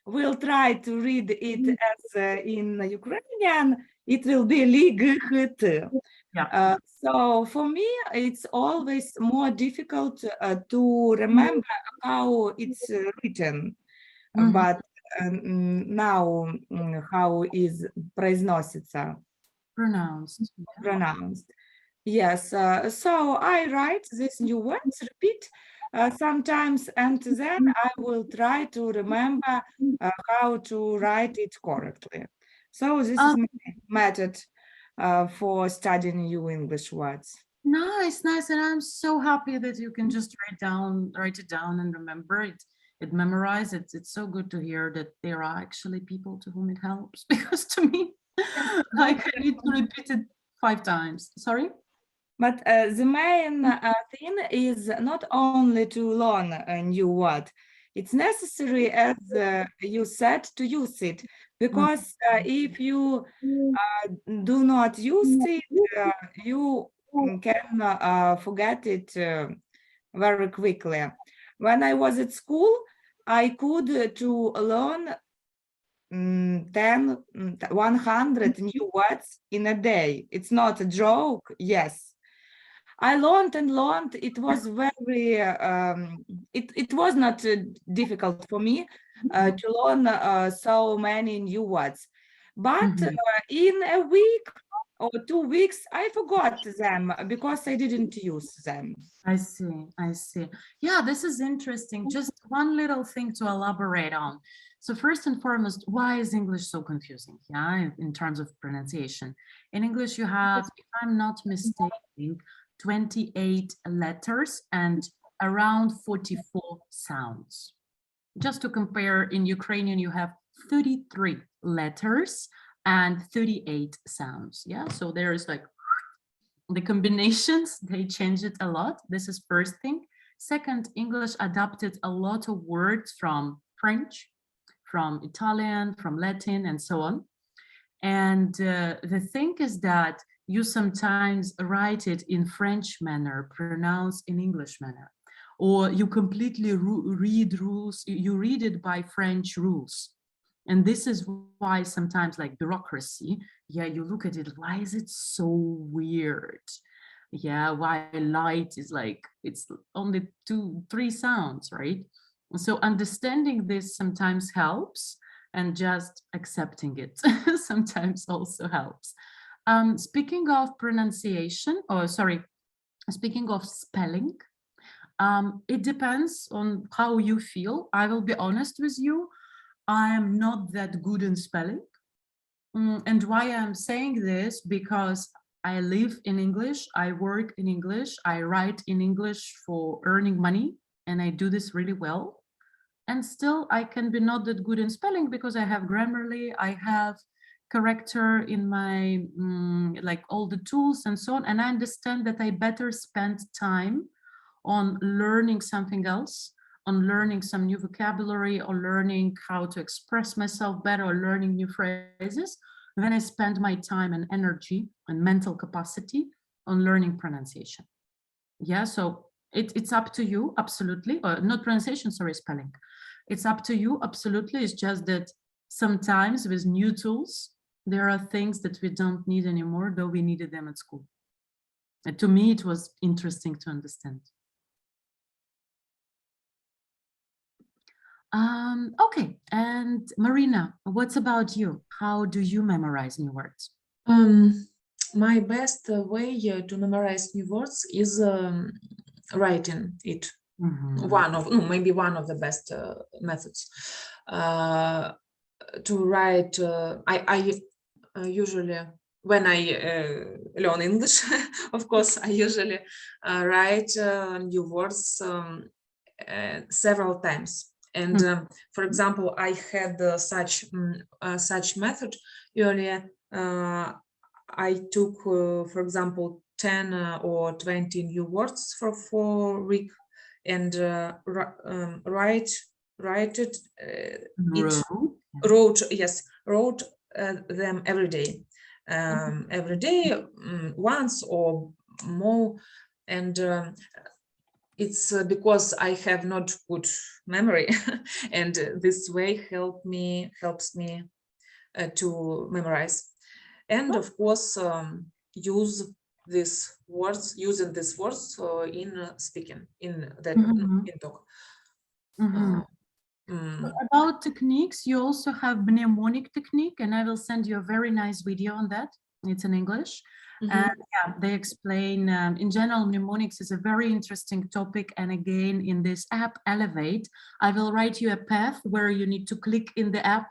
will try to read it as in Ukrainian, it will be light. Yeah. So for me, it's always more difficult to remember how it's written, Mhm. but now how is произносится, Pronounced. pronounced. Yes, so I write these new words, repeat sometimes, and then I will try to remember how to write it correctly. So this is my method for studying new English words. Nice, nice. And I'm so happy that you can just write it down and remember it, memorize it. It's so good to hear that there are actually people to whom it helps, because to me, like I need to repeat it 5 times. Sorry? But the main thing is not only to learn a new word, it's necessary, as you said, to use it. Because if you do not use it, you can forget it very quickly. When I was at school, I could to learn 100 new words in a day. It's not a joke, yes. I learned and learned. It was very, it was not difficult for me to learn so many new words. But in a week or 2 weeks, I forgot them because I didn't use them. I see, I see. Yeah, this is interesting. Just one little thing to elaborate on. So first and foremost, why is English so confusing? Yeah, in terms of pronunciation. In English, you have, if I'm not mistaken, 28 letters and around 44 sounds. Just to compare, in Ukrainian, you have 33 letters and 38 sounds. Yeah, so there is like the combinations, they change it a lot. This is first thing. Second, English adopted a lot of words from French, from Italian, from Latin, and so on. And the thing is that you sometimes write it in French manner, pronounce in English manner, or you completely read rules, you read it by French rules. And this is why sometimes, like bureaucracy, yeah, you look at it, why is it so weird? Yeah, why light is like, it's only 2, 3 sounds, right? So understanding this sometimes helps, and just accepting it sometimes also helps. Speaking of pronunciation, or sorry, speaking of spelling, it depends on how you feel. I will be honest with you, I am not that good in spelling. And why I'm saying this, because I live in English, I work in English, I write in English for earning money, and I do this really well. And still I can be not that good in spelling because I have Grammarly, I have corrector in my, like all the tools and so on. And I understand that I better spend time on learning something else, on learning some new vocabulary, or learning how to express myself better, or learning new phrases, then I spend my time and energy and mental capacity on learning pronunciation. Yeah, so it's up to you, absolutely. Or not pronunciation, sorry, spelling. It's up to you, absolutely. It's just that sometimes with new tools, there are things that we don't need anymore, though we needed them at school. And to me, it was interesting to understand. Okay, and Marina, what's about you? How do you memorize new words? My best way to memorize new words is writing it. Maybe one of the best methods to write. I usually, when I learn English, of course, I usually write new words several times. And for example, I had such method earlier. I took, for example, 10 or 20 new words for week, and write it each wrote them every day. Every day, once or more. And it's because I have not good memory, and this way helps me to memorize. And of course, using these words in speaking, in that Mhm. in talk. Mhm. About techniques, you also have mnemonic technique, and I will send you a very nice video on that. It's in English. And yeah, they explain, in general, mnemonics is a very interesting topic. And again, in this app, Elevate, I will write you a path where you need to click in the app,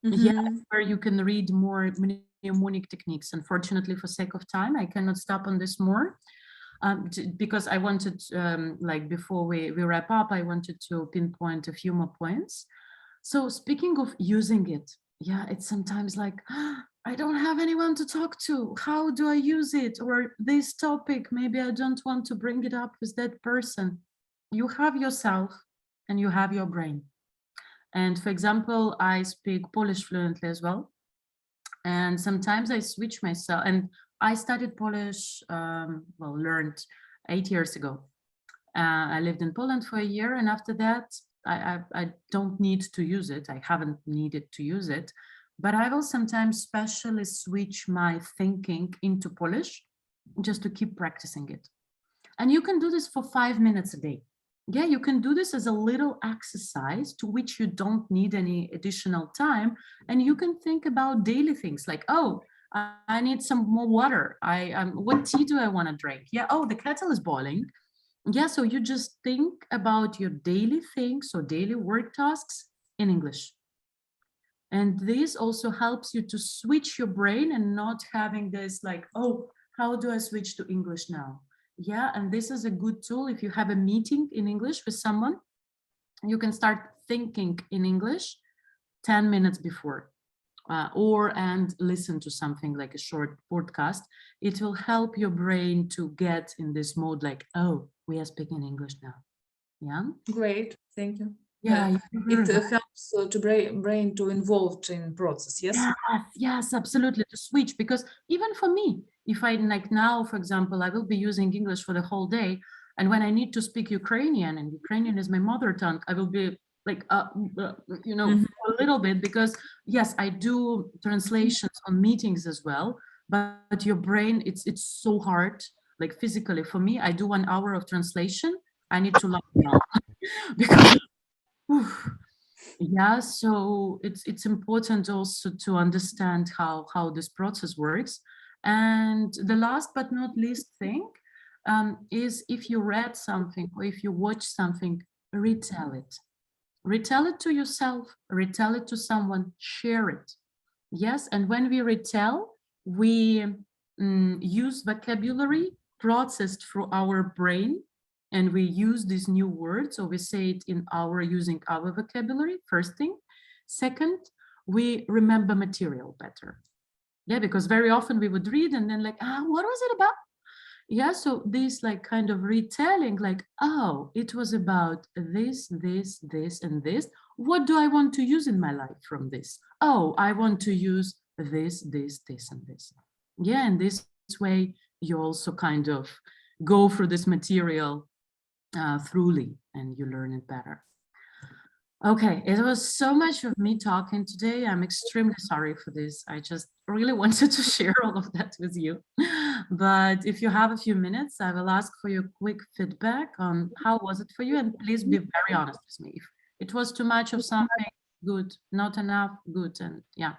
yeah, where you can read more mnemonic techniques. Unfortunately, for sake of time, I cannot stop on this more. Because I wanted, like before we wrap up, I wanted to pinpoint a few more points. So speaking of using it, yeah, it's sometimes like, I don't have anyone to talk to. How do I use it? Or this topic, maybe I don't want to bring it up with that person. You have yourself and you have your brain. And for example, I speak Polish fluently as well. And sometimes I switch myself, and I studied Polish, well, learned 8 years ago. I lived in Poland for a year, and after that, I don't need to use it. I haven't needed to use it, but I will sometimes specially switch my thinking into Polish just to keep practicing it. And you can do this for 5 minutes a day. Yeah, you can do this as a little exercise to which you don't need any additional time. And you can think about daily things like, oh, I need some more water. What tea do I want to drink? Yeah, oh, the kettle is boiling. Yeah, so you just think about your daily things or daily work tasks in English. And this also helps you to switch your brain and not having this like, oh, how do I switch to English now? Yeah, and this is a good tool. If you have a meeting in English with someone, you can start thinking in English 10 minutes before, and listen to something like a short podcast. It will help your brain to get in this mode like, oh, we are speaking English now. Yeah. Great, thank you. Yeah. It helps to brain to involved in process. Yes. Yes, absolutely, to switch, because even for me, if I like now, for example, I will be using English for the whole day, and when I need to speak Ukrainian, and Ukrainian is my mother tongue, I will be like, a little bit, because yes, I do translations on meetings as well, but your brain, it's so hard, like physically. For me, I do 1 hour of translation, I need to lie down because yeah, so it's important also to understand how this process works. And the last but not least thing, is if you read something or if you watch something, retell it. Retell it to yourself, retell it to someone, share it. Yes, and when we retell, we use vocabulary processed through our brain, and we use these new words, or we say it in using our vocabulary, first thing. Second, we remember material better. Yeah, because very often we would read and then like, what was it about? Yeah, so this like kind of retelling, like, oh, it was about this, and this. What do I want to use in my life from this? Oh, I want to use this, and this. Yeah, and this way you also kind of go through this material thoroughly and you learn it better. Okay, it was so much of me talking today. I'm extremely sorry for this. I just really wanted to share all of that with you. But if you have a few minutes, I will ask for your quick feedback on how was it for you, and please be very honest with me. If it was too much of something, good, not enough, good, and yeah.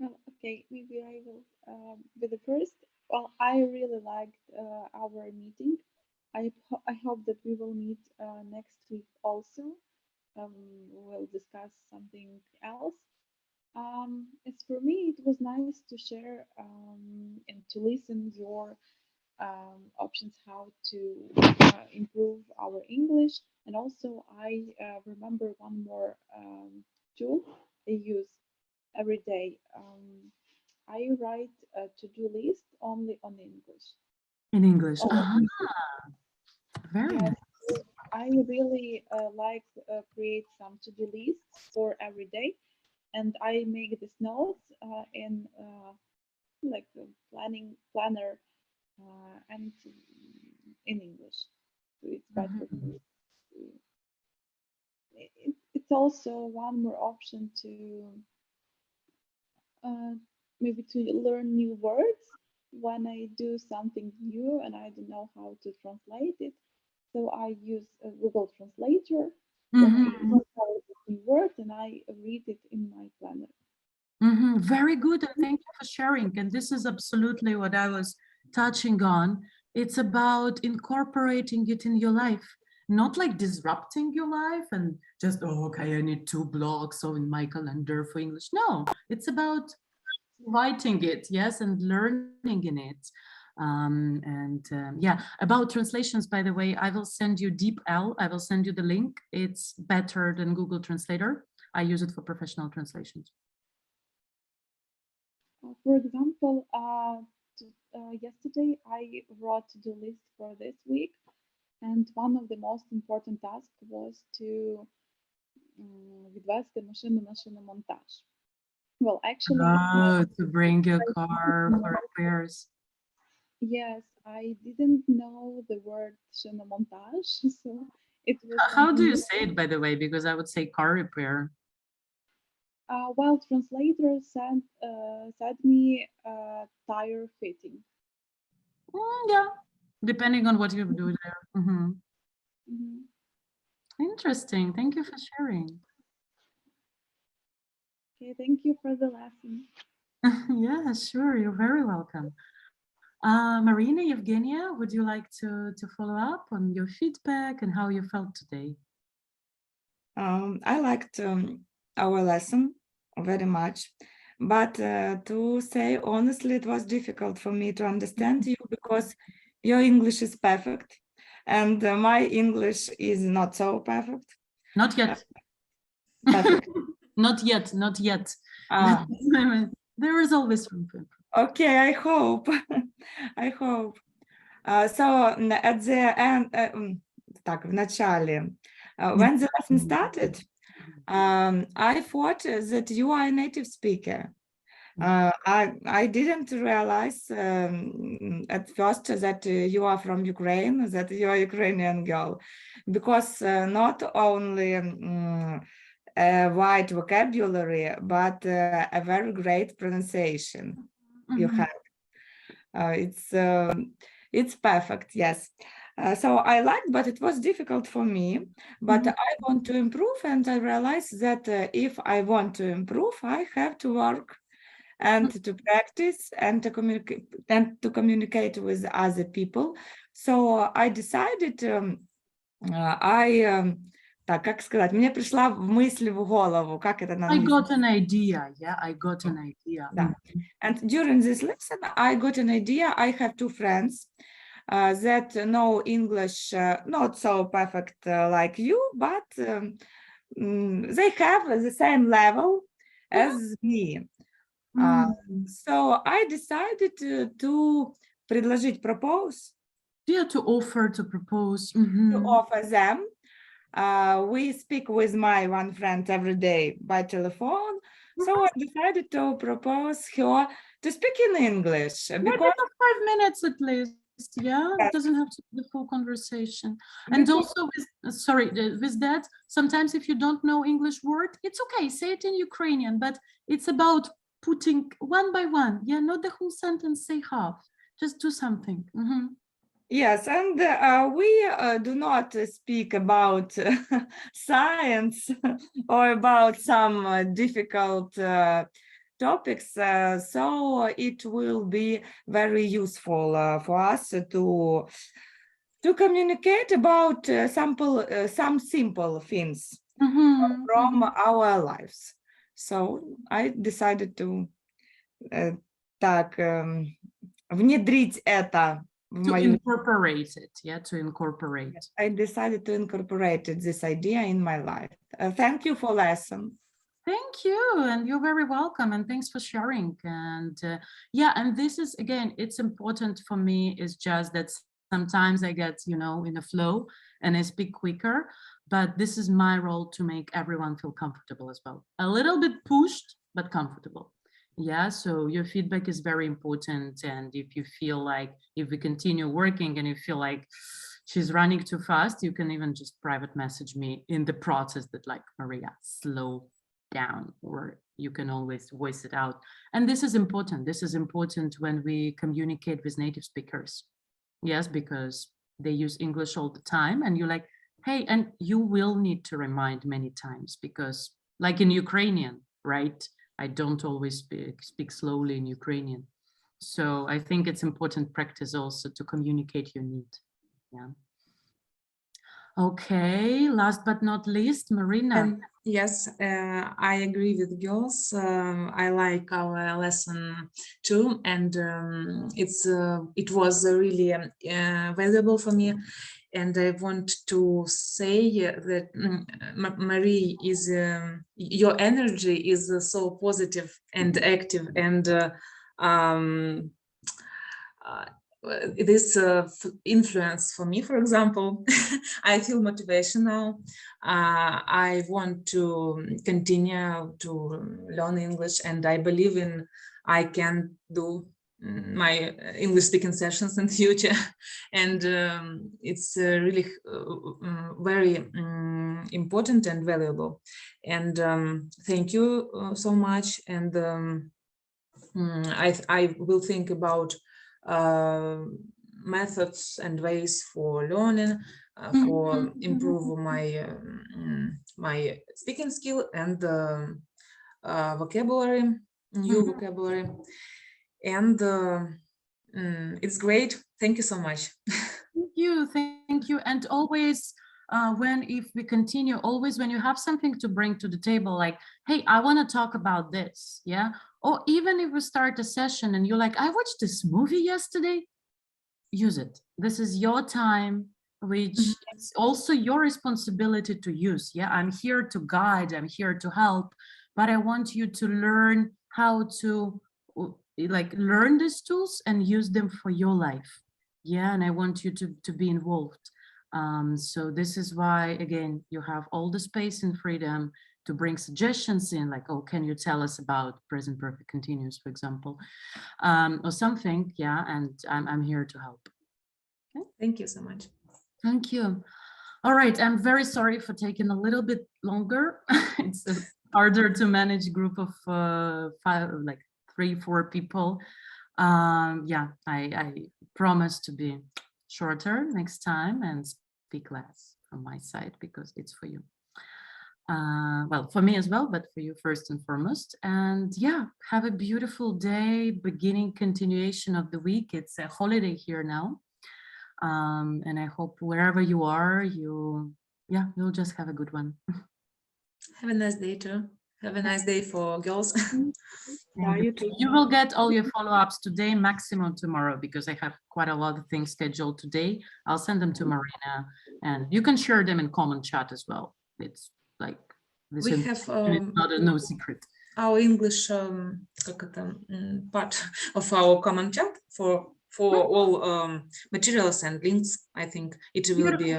Okay, maybe I will be the first. Well, I really liked our meeting. I hope that we will meet next week also. We'll discuss something else. As for me, it was nice to share and to listen your options how to improve our English. And also, I remember one more tool I use every day. I write a to-do list only on English. In English. Oh, Very yes. nice. I really like create some to-do lists for every day, and I make these notes in like a planner and in English. So it's better Mhm. for it's also one more option to maybe to learn new words when I do something new and I don't know how to translate it. So I use a Google Translator. Then I Mhm. translate the new word and I read it in my planner. Very good, and thank you for sharing. And this is absolutely what I was touching on. It's about incorporating it in your life, not like disrupting your life and just, oh, okay, I need 2 blocks so in my calendar for English. No, it's about writing it, yes, and learning in it. Yeah, about translations, by the way, I will send you DeepL. I will send you the link. It's better than Google Translator. I use it for professional translations. For example, yesterday I wrote to-do list for this week, and one of the most important tasks was to відвести машину на шиномонтаж. Well, actually, Oh, to bring your car for repairs. yes, I didn't know the word шиномонтаж, so it was How do something you new. say it, by the way? Because I would say car repair. Well, translator said me tire fitting. Yeah, depending on what you do there. Mhm. Interesting. Thank you for sharing. Okay, thank you for the lesson. Yeah, sure. You're very welcome. Marina, Evgenia, would you like to follow up on your feedback and how you felt today? I liked our lesson very much, but to say honestly, it was difficult for me to understand you because your English is perfect and my English is not so perfect. Not yet. Perfect. Not yet. Not yet. Ah, There is always room for improvement. okay, I hope. I hope. So at the end, так, в начале, when the lesson started, I thought that you are a native speaker. I didn't realize at first that you are from Ukraine, that you are a Ukrainian girl, because not only a wide vocabulary, but a very great pronunciation you Mhm. have. It's perfect, yes. So I liked, but it was difficult for me. But Mhm. I want to improve, and I realized that if I want to improve, I have to work and to practice and to communicate with other people. So I decided, так, как сказать, мне пришла мысль в голову, как это на I английском? got an idea. Yeah, I got an idea. Да. And during this lesson, I got an idea. I have 2 friends that know English not so perfect like you, but they have the same level as me. So I decided to propose Yeah, to offer, to propose. to offer them. We speak with my one friend every day by telephone. So I decided to propose her to speak in English Maybe because, for 5 minutes at least. Yeah, Yes. it doesn't have to be the full conversation. And because also, with that, sometimes if you don't know English word, it's okay. Say it in Ukrainian, but it's about putting one by one. Yeah, not the whole sentence. Say half. Just do something. yes, and we do not speak about science or about some difficult topics, so it will be very useful for us to communicate about some simple things from our lives. So I decided to внедрить это в To мою. incorporate it. Yeah, to incorporate. I decided to incorporate this idea in my life. Thank you for lesson. Thank you, and you're very welcome, and thanks for sharing. And yeah, and this is again, it's important for me is just that sometimes I get, you know, in a flow and I speak quicker, but this is my role to make everyone feel comfortable as well. A little bit pushed, but comfortable. Yeah, so your feedback is very important. And if you feel like, if we continue working and you feel like she's running too fast, you can even just private message me in the process that like, Maria, slow down, or you can always voice it out. And this is important. This is important when we communicate with native speakers. Yes, because they use English all the time and you're like, hey, and you will need to remind many times because like in Ukrainian, right? I don't always speak slowly in Ukrainian. So I think it's important practice also to communicate your need. Yeah. Okay, last but not least, Marina. And yes, I agree with girls. I like our lesson too, and it was really valuable for me. And I want to say that Marie is your energy is so positive and active, and this influence for me, for example. I feel motivational. I want to continue to learn English, and I believe I can do my English speaking sessions in future. And it's really very important and valuable. And thank you so much. And I will think about methods and ways for learning, for improve my speaking skill and vocabulary, new vocabulary. And it's great. Thank you so much. Thank you. And always if we continue, always when you have something to bring to the table, like, hey, I want to talk about this, yeah? Or even if we start a session and you're like, I watched this movie yesterday, use it. This is your time, which is also your responsibility to use. Yeah, I'm here to guide, I'm here to help, but I want you to learn how to like learn these tools and use them for your life. Yeah, and I want you to be involved. So this is why, again, you have all the space and freedom to bring suggestions in, like, oh, can you tell us about present perfect continuous, for example, or something. Yeah, and I'm here to help. Okay. Thank you so much. Thank you. All right, I'm very sorry for taking a little bit longer. It's harder to manage a group of 3-4 people. Yeah, I promise to be shorter next time and speak less from my side because it's for you. Well, for me as well, but for you first and foremost. And yeah, have a beautiful day, beginning, continuation of the week. It's a holiday here now. And I hope wherever you are, you'll just have a good one. Have a nice day too. Have a nice day for girls. Yeah, you too. You will get all your follow-ups today, maximum tomorrow, because I have quite a lot of things scheduled today. I'll send them to Marina, and you can share them in common chat as well. It's like this We is have no secret. Our English part of our common chat for all materials and links. I think it will be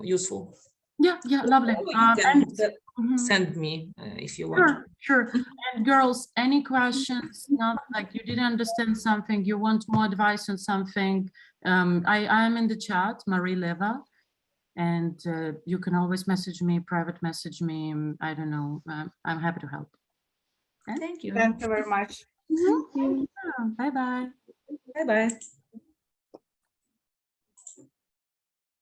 useful. Yeah, lovely. You can send me if you want. Sure. And girls, any questions? Not like you didn't understand something, you want more advice on something? I am in the chat, Marie Leva, and you can always message me, private message me. I don't know. I'm happy to help. Thank you. Thank you very much. Thank you. Bye bye. Bye bye.